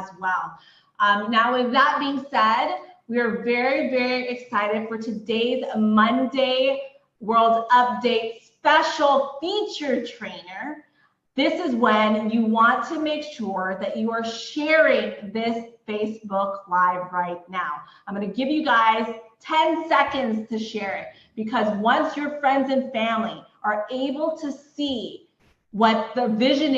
as well. Now, with that being said, we are very, very excited for today's Monday World Update special featured trainer. This is when you want to make sure that you are sharing this Facebook Live right now. I'm going to give you guys 10 seconds to share it, because once your friends and family are able to see what the vision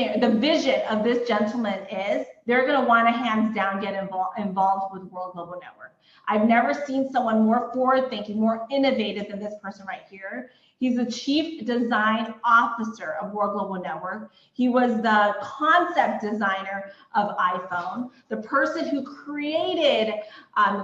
of this gentleman is, they're going to want to hands down get involved with World Global Network. I've never seen someone more forward-thinking, more innovative than this person right here. He's the Chief Design Officer of World Global Network. He was the concept designer of iPhone, the person who created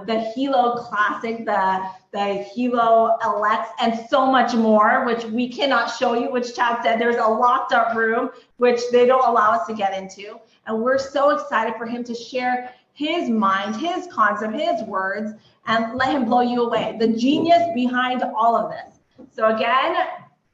the Hilo Classic, the Hilo LX, and so much more, which we cannot show you, which Chad said there's a locked up room, which they don't allow us to get into. And we're so excited for him to share his mind, his concept, his words, and let him blow you away. The genius behind all of this. So again,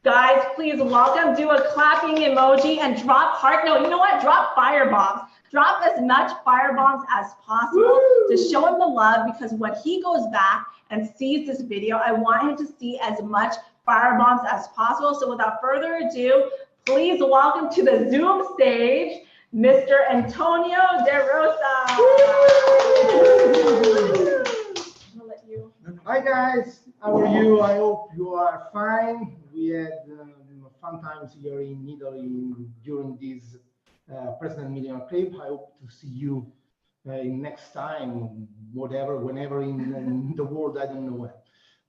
guys, please welcome, do a clapping emoji and drop heart. No, you know what? Drop fire bombs. Drop as much fire bombs as possible to show him the love, because when he goes back and sees this video, I want him to see as much fire bombs as possible. So without further ado, please welcome to the Zoom stage, Mr. Antonio De Rosa. Hi guys, how are you? I hope you are fine. We had fun times here in Italy during this President Meeting Club. I hope to see you next time, whatever, whenever in the world, I don't know when.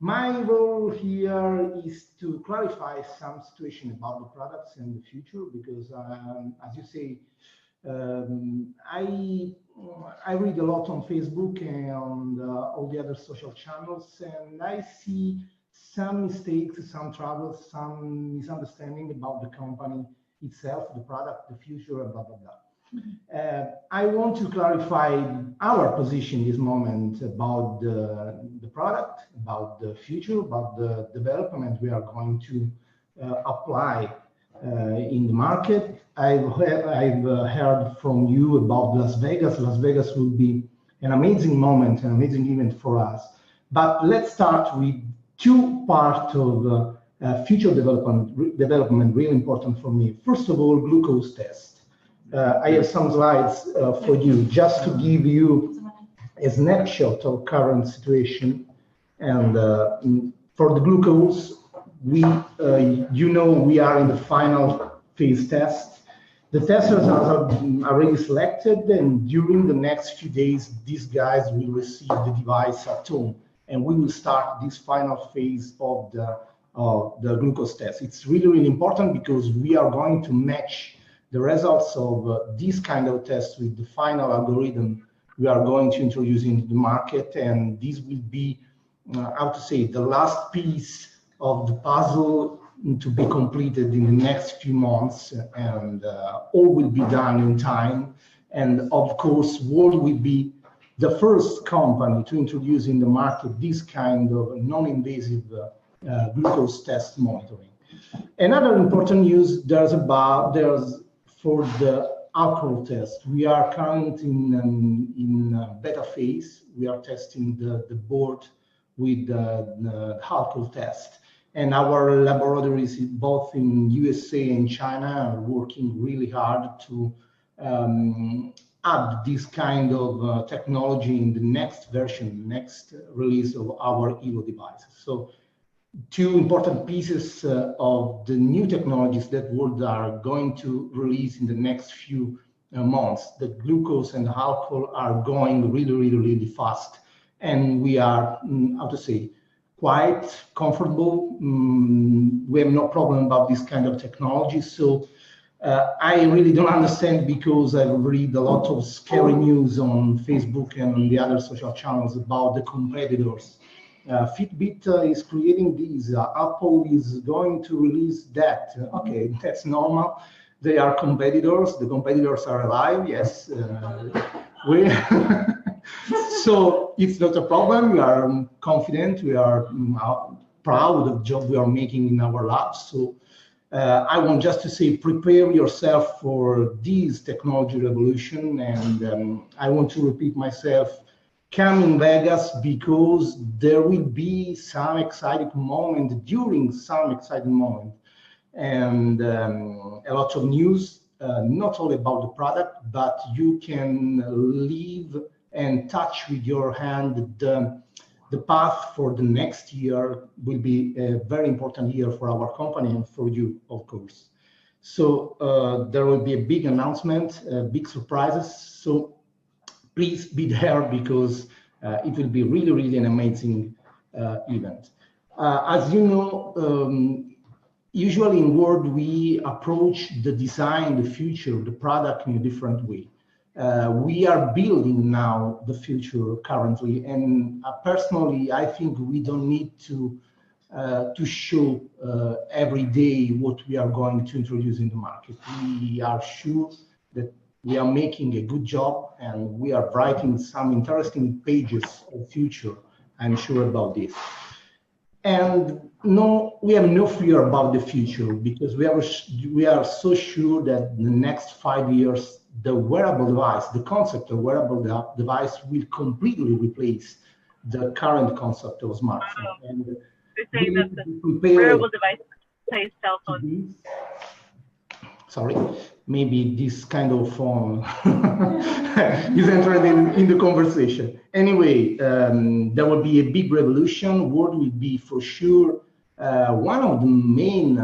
My role here is to clarify some situation about the products and the future, because as you say, I read a lot on Facebook and all the other social channels, and I see some mistakes, some troubles, some misunderstanding about the company itself, the product, the future, and blah, blah, blah. I want to clarify our position this moment about the product, about the future, about the development we are going to apply in the market. I've heard from you about Las Vegas. Las Vegas will be an amazing moment, an amazing event for us. But let's start with two parts of future development, really important for me. First of all, glucose test. I have some slides for you, just to give you a snapshot of current situation. And for the glucose, we we are in the final phase test. The testers are already selected, and during the next few days, these guys will receive the device at home, and we will start this final phase of the glucose test. It's really, really important, because we are going to match the results of this kind of test with the final algorithm we are going to introduce into the market, and this will be, how to say, the last piece of the puzzle to be completed in the next few months, and all will be done in time. And of course, WOR will be the first company to introduce in the market this kind of non-invasive glucose test monitoring. Another important news there's for the alcohol test. We are currently in beta phase. We are testing the board with the alcohol test. And our laboratories, both in USA and China, are working really hard to add this kind of technology in the next version, next release of our Hilo devices. So two important pieces of the new technologies that we are going to release in the next few months. The glucose and the alcohol are going really, really, really fast. And we are, how to say, quite comfortable. We have no problem about this kind of technology. So I really don't understand, because I read a lot of scary news on Facebook and on the other social channels about the competitors. Fitbit is creating these. Apple is going to release that. Okay, that's normal. They are competitors. The competitors are alive. Yes, so it's not a problem. We are confident. We are proud of the job we are making in our labs. So I want just to say, prepare yourself for this technology revolution. And I want to repeat myself, come in Vegas, because there will be some exciting moment during some exciting moment, and a lot of news, not only about the product, but you can live and touch with your hand the path for the next year. Will be a very important year for our company and for you, of course. So there will be a big announcement, big surprises. So please be there, because it will be really, really an amazing event. As you know, usually in WOR, we approach the design, the future, the product in a different way. We are building now the future currently, and personally, I think we don't need to show every day what we are going to introduce in the market. We are sure that we are making a good job, and we are writing some interesting pages of future. I'm sure about this. And no, we have no fear about the future, because we are so sure that in the next 5 years, the wearable device, the concept of wearable device, will completely replace the current concept of smartphone. Wow. And they're saying that the wearable device plays cell phone. Sorry, maybe this kind of phone is entering in the conversation. Anyway, there will be a big revolution. WOR will be for sure one of the main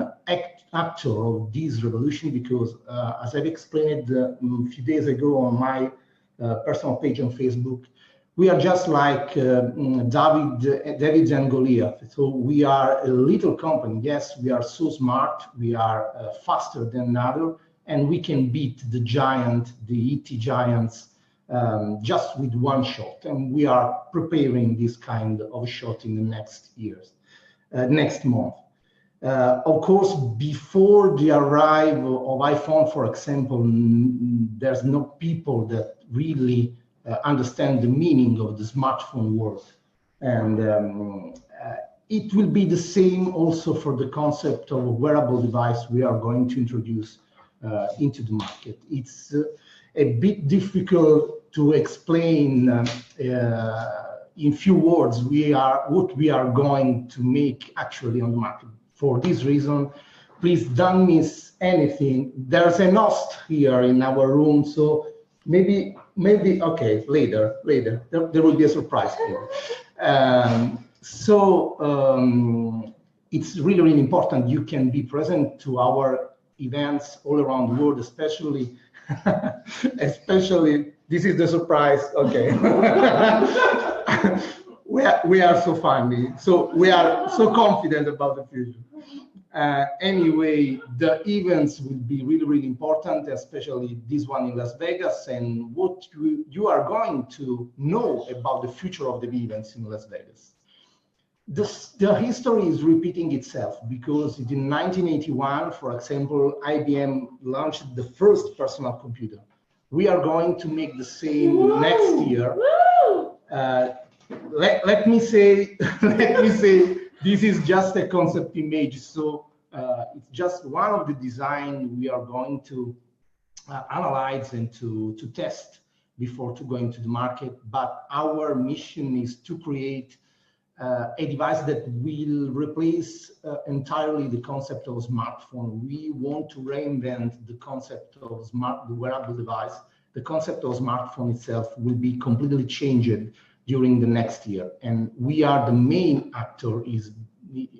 actor of this revolution, because as I've explained a few days ago on my personal page on Facebook, we are just like David and Goliath. So we are a little company. Yes, we are so smart. We are faster than other, and we can beat the giant, the ET giants, just with one shot. And we are preparing this kind of shot in the next years, next month. Of course, before the arrival of iPhone, for example, there's no people that really understand the meaning of the smartphone word. And it will be the same also for the concept of a wearable device we are going to introduce into the market. It's a bit difficult to explain in few words what we are going to make actually on the market. For this reason, please don't miss anything. There's a host here in our room, so maybe okay, later there will be a surprise here. It's really important you can be present to our events all around the world, especially this is the surprise. Okay. we are so funny, so we are so confident about the future. Anyway, the events will be really important, especially this one in Las Vegas, and what you are going to know about the future of the events in Las Vegas. The history is repeating itself, because in 1981, for example, IBM launched the first personal computer. We are going to make the same next year. Let me say this is just a concept image, so it's just one of the design we are going to analyze and to test before to going to the market. But our mission is to create a device that will replace entirely the concept of smartphone. We want to reinvent the concept of the wearable device. The concept of smartphone itself will be completely changed during the next year, and we are the main actor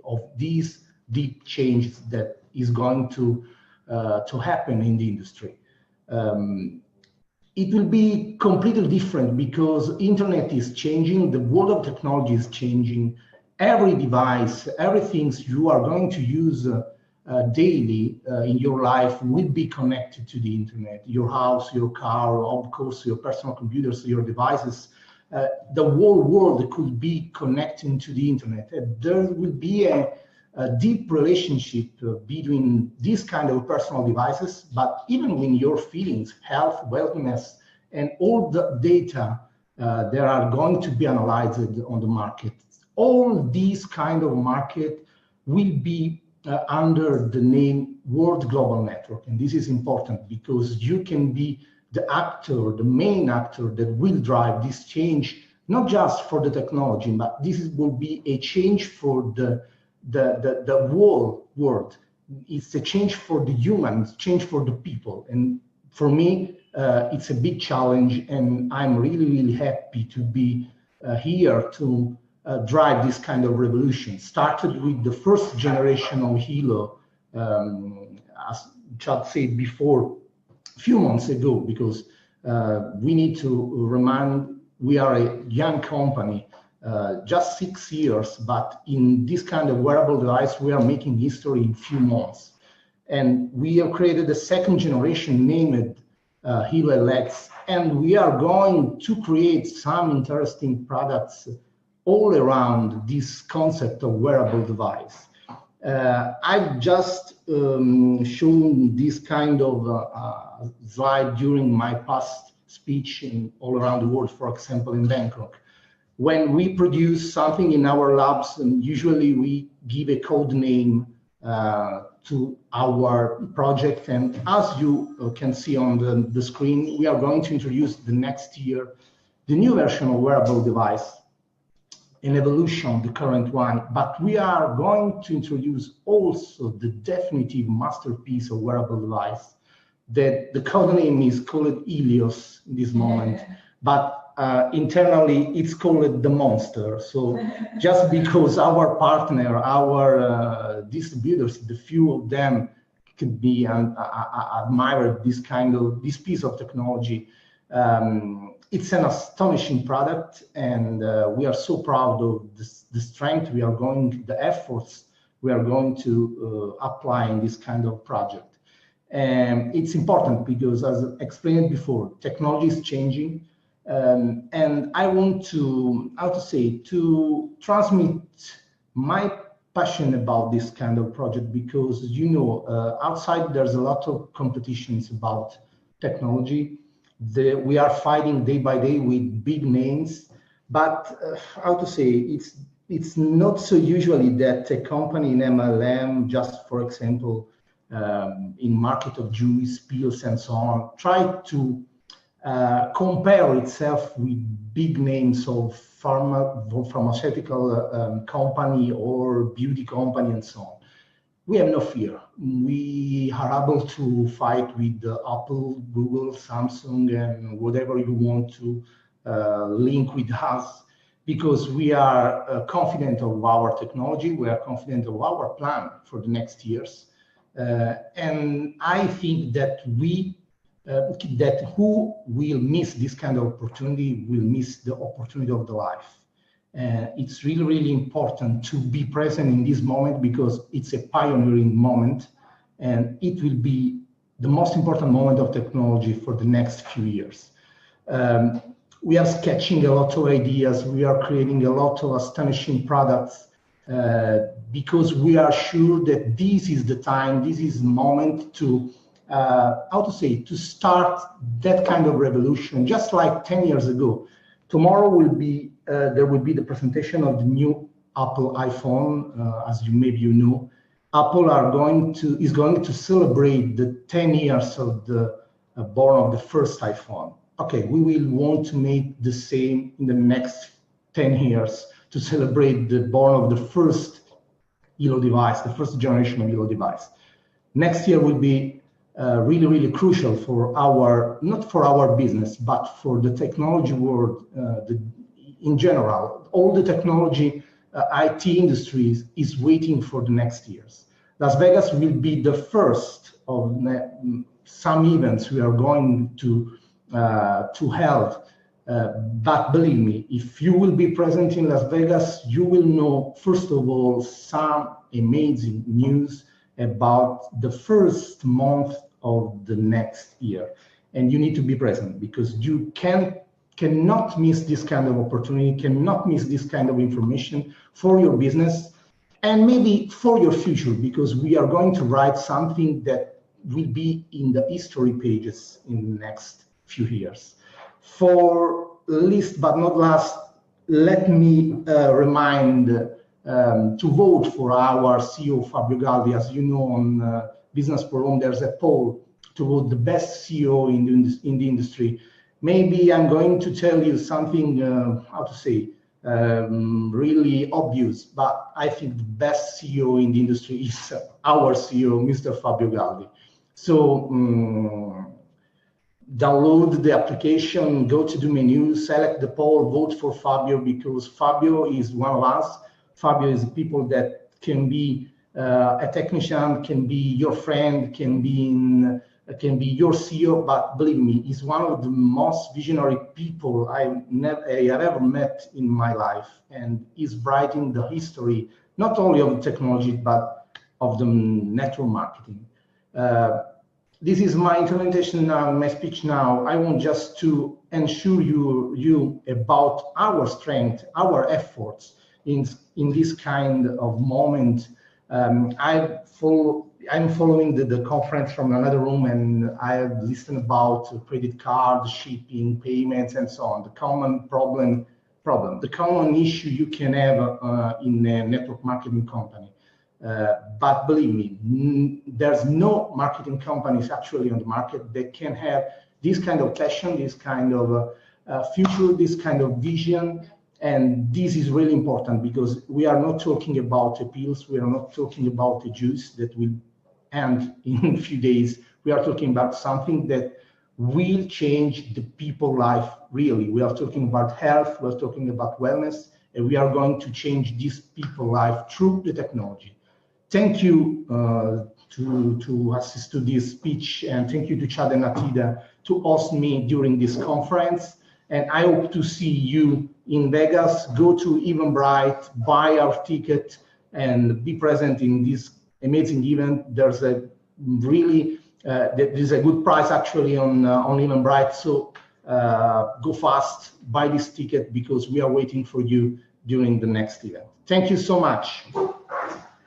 of these deep changes that is going to happen in the industry. It will be completely different, because internet is changing, the world of technology is changing. Every device, everything you are going to use daily in your life will be connected to the internet. Your house, your car, of course, your personal computers, your devices. The whole world could be connecting to the internet. There will be a deep relationship between these kind of personal devices, but even when your feelings, health, wellness, and all the data that are going to be analyzed on the market, all these kind of market will be under the name world global network. And this is important because you can be the actor, the main actor that will drive this change, not just for the technology, but this will be a change for the whole world. It's a change for the humans, change for the people. And for me, it's a big challenge, and I'm really, really happy to be here to drive this kind of revolution. Started with the first generation of Hilo, as Chad said before, a few months ago, because we need to remind we are a young company, just 6 years, but in this kind of wearable device, we are making history in few months. And we have created a second generation named Hilo LX, and we are going to create some interesting products all around this concept of wearable device. I've just shown this kind of slide during my past speech all around the world, for example, in Bangkok. When we produce something in our labs, and usually we give a code name to our project. And as you can see on the screen, we are going to introduce the next year the new version of wearable device, an evolution of the current one, but we are going to introduce also the definitive masterpiece of wearable device that the code name is called Helios in this moment, but internally it's called the monster. So just because our partner, our distributors, the few of them could be admired this piece of technology, it's an astonishing product, and we are so proud of the strength the efforts we are going to apply in this kind of project. And it's important because, as explained before, technology is changing, and I want to transmit my passion about this kind of project, because outside there's a lot of competitions about technology. We are fighting day by day with big names, but it's not so usually that a company in MLM, just for example, in market of juice, pills and so on, try to compare itself with big names of pharmaceutical company or beauty company and so on. We have no fear. We are able to fight with Apple, Google, Samsung, and whatever you want to link with us, because we are confident of our technology. We are confident of our plan for the next years. And I think that who will miss this kind of opportunity will miss the opportunity of the life. It's really, really important to be present in this moment, because it's a pioneering moment, and it will be the most important moment of technology for the next few years. We are sketching a lot of ideas. We are creating a lot of astonishing products, because we are sure that this is the time, this is the moment to start that kind of revolution, just like 10 years ago. Tomorrow there will be the presentation of the new Apple iPhone. As maybe you know, Apple is going to celebrate the 10 years of the born of the first iPhone. Okay, we will want to make the same in the next 10 years to celebrate the born of the first Hilo device, the first generation of Hilo device. Next year will be really, really crucial for not for our business, but for the technology world in general. All the technology IT industries is waiting for the next years. Las Vegas will be the first of some events we are going to hold. But believe me, if you will be present in Las Vegas, you will know, first of all, some amazing news about the first month of the next year. And you need to be present, because you cannot miss this kind of opportunity, cannot miss this kind of information for your business and maybe for your future, because we are going to write something that will be in the history pages in the next few years. For least but not last, let me remind to vote for our CEO Fabio Galdi. As you know, on Business Forum, there's a poll to vote the best CEO in the industry. Maybe I'm going to tell you something, how to say, really obvious, but I think the best CEO in the industry is our CEO, Mr. Fabio Galdi. So download the application, go to the menu, select the poll, vote for Fabio, because Fabio is one of us. Fabio is people that can be a technician, can be your friend, can be your CEO, but believe me, he's one of the most visionary people I have ever met in my life, and he's writing the history, not only of the technology, but of the network marketing. This is my implementation now, my speech now. I want just to ensure you about our strength, our efforts in this kind of moment. I'm following the conference from another room, and I have listened about credit card, shipping, payments, and so on. The common problem, the common issue you can have in a network marketing company. But believe me, there's no marketing companies actually on the market that can have this kind of passion, this kind of future, this kind of vision. And this is really important, because we are not talking about the pills, we are not talking about the juice that will end in a few days. We are talking about something that will change the people's life, really. We are talking about health, we're talking about wellness, and we are going to change this people's life through the technology. Thank you to assist to this speech, and thank you to Chad and Atida to host me during this conference. And I hope to see you in Vegas. Go to Eventbrite, buy our ticket, and be present in this amazing event. There's a really there's a good price actually on Eventbrite. So go fast, buy this ticket, because we are waiting for you during the next event. Thank you so much.